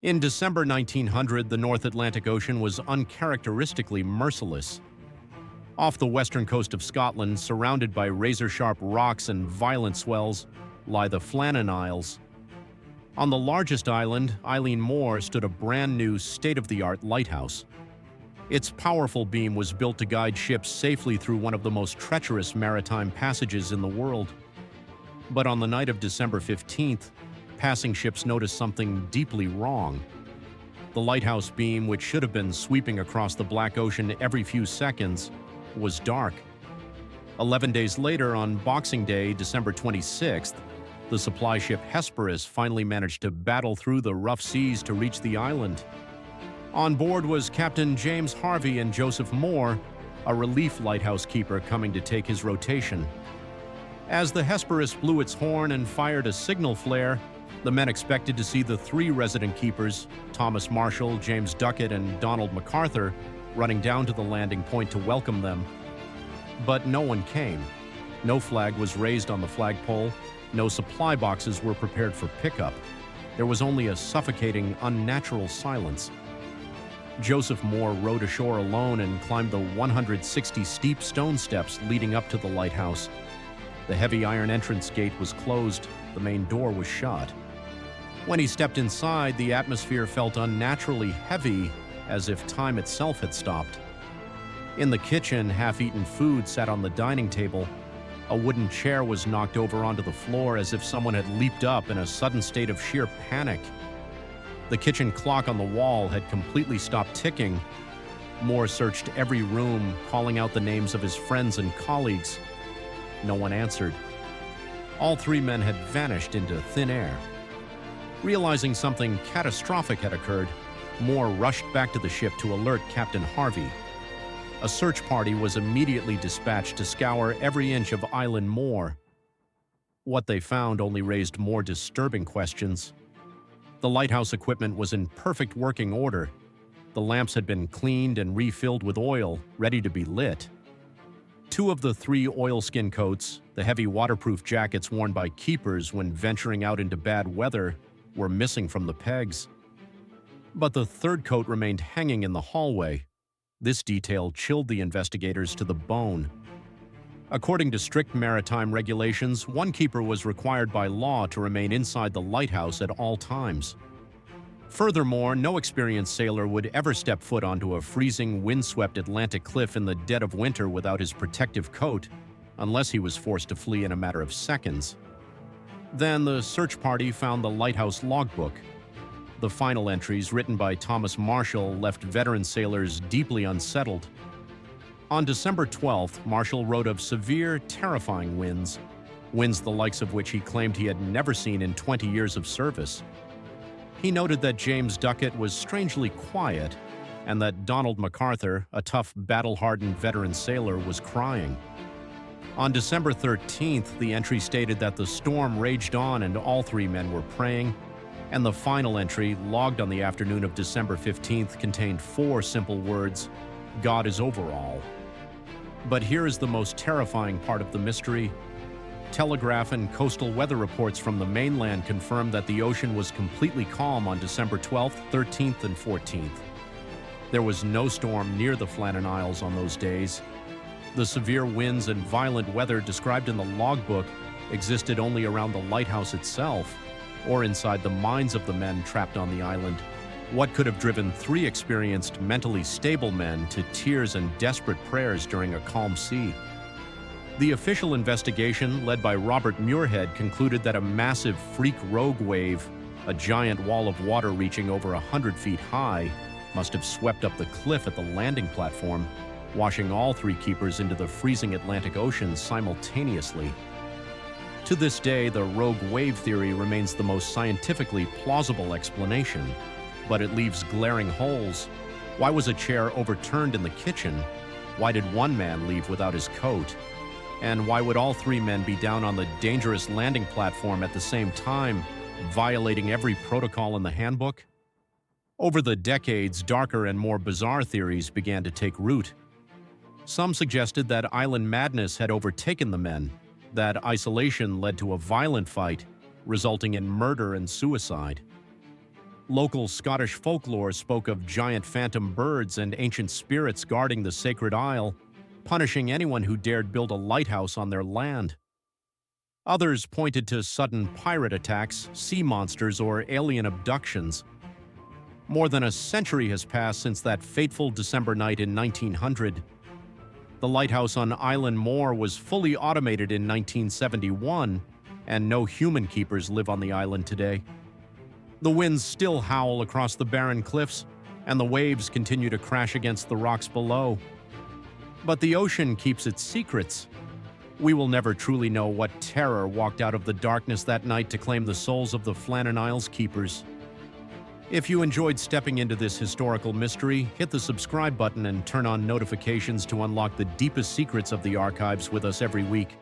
In December 1900, the North Atlantic Ocean was uncharacteristically merciless. Off the western coast of Scotland, surrounded by razor-sharp rocks and violent swells, lie the Flannan Isles. On the largest island, Eilean Mor, stood a brand-new, state-of-the-art lighthouse. Its powerful beam was built to guide ships safely through one of the most treacherous maritime passages in the world. But on the night of December 15th, passing ships noticed something deeply wrong. The lighthouse beam, which should have been sweeping across the Black Ocean every few seconds, was dark. 11 days later, on Boxing Day, December 26th, the supply ship Hesperus finally managed to battle through the rough seas to reach the island. On board was Captain James Harvey and Joseph Moore, a relief lighthouse keeper coming to take his rotation. As the Hesperus blew its horn and fired a signal flare, the men expected to see the three resident keepers, Thomas Marshall, James Ducat, and Donald MacArthur, running down to the landing point to welcome them. But no one came. No flag was raised on the flagpole. No supply boxes were prepared for pickup. There was only a suffocating, unnatural silence. Joseph Moore rowed ashore alone and climbed the 160 steep stone steps leading up to the lighthouse. The heavy iron entrance gate was closed. The main door was shut. When he stepped inside, the atmosphere felt unnaturally heavy, as if time itself had stopped. In the kitchen, half-eaten food sat on the dining table. A wooden chair was knocked over onto the floor as if someone had leaped up in a sudden state of sheer panic. The kitchen clock on the wall had completely stopped ticking. Moore searched every room, calling out the names of his friends and colleagues. No one answered. All three men had vanished into thin air. Realizing something catastrophic had occurred, Moore rushed back to the ship to alert Captain Harvey. A search party was immediately dispatched to scour every inch of Eilean Mor. What they found only raised more disturbing questions. The lighthouse equipment was in perfect working order. The lamps had been cleaned and refilled with oil, ready to be lit. Two of the three oilskin coats, the heavy waterproof jackets worn by keepers when venturing out into bad weather, were missing from the pegs. But the third coat remained hanging in the hallway. This detail chilled the investigators to the bone. According to strict maritime regulations, one keeper was required by law to remain inside the lighthouse at all times. Furthermore, no experienced sailor would ever step foot onto a freezing, windswept Atlantic cliff in the dead of winter without his protective coat, unless he was forced to flee in a matter of seconds. Then the search party found the lighthouse logbook. The final entries, written by Thomas Marshall, left veteran sailors deeply unsettled. On December 12th, Marshall wrote of severe, terrifying winds the likes of which he claimed he had never seen in 20 years of service. He noted that James Ducat was strangely quiet, and that Donald MacArthur, a tough, battle-hardened veteran sailor, was crying. On December 13th, the entry stated that the storm raged on and all three men were praying, and the final entry, logged on the afternoon of December 15th, contained four simple words: "God is over all." But here is the most terrifying part of the mystery. Telegraph and coastal weather reports from the mainland confirmed that the ocean was completely calm on December 12th, 13th, and 14th. There was no storm near the Flannan Isles on those days. The severe winds and violent weather described in the logbook existed only around the lighthouse itself, or inside the minds of the men trapped on the island. What could have driven three experienced, mentally stable men to tears and desperate prayers during a calm sea? The official investigation, led by Robert Muirhead, concluded that a massive freak rogue wave, a giant wall of water reaching over 100 feet high, must have swept up the cliff at the landing platform, washing all three keepers into the freezing Atlantic Ocean simultaneously. To this day, the rogue wave theory remains the most scientifically plausible explanation, but it leaves glaring holes. Why was a chair overturned in the kitchen? Why did one man leave without his coat? And why would all three men be down on the dangerous landing platform at the same time, violating every protocol in the handbook? Over the decades, darker and more bizarre theories began to take root. Some suggested that island madness had overtaken the men, that isolation led to a violent fight, resulting in murder and suicide. Local Scottish folklore spoke of giant phantom birds and ancient spirits guarding the sacred isle, punishing anyone who dared build a lighthouse on their land. Others pointed to sudden pirate attacks, sea monsters, or alien abductions. More than a century has passed since that fateful December night in 1900. The lighthouse on Island Moor was fully automated in 1971, and no human keepers live on the island today. The winds still howl across the barren cliffs, and the waves continue to crash against the rocks below. But the ocean keeps its secrets. We will never truly know what terror walked out of the darkness that night to claim the souls of the Flannan Isles keepers. If you enjoyed stepping into this historical mystery, hit the subscribe button and turn on notifications to unlock the deepest secrets of the archives with us every week.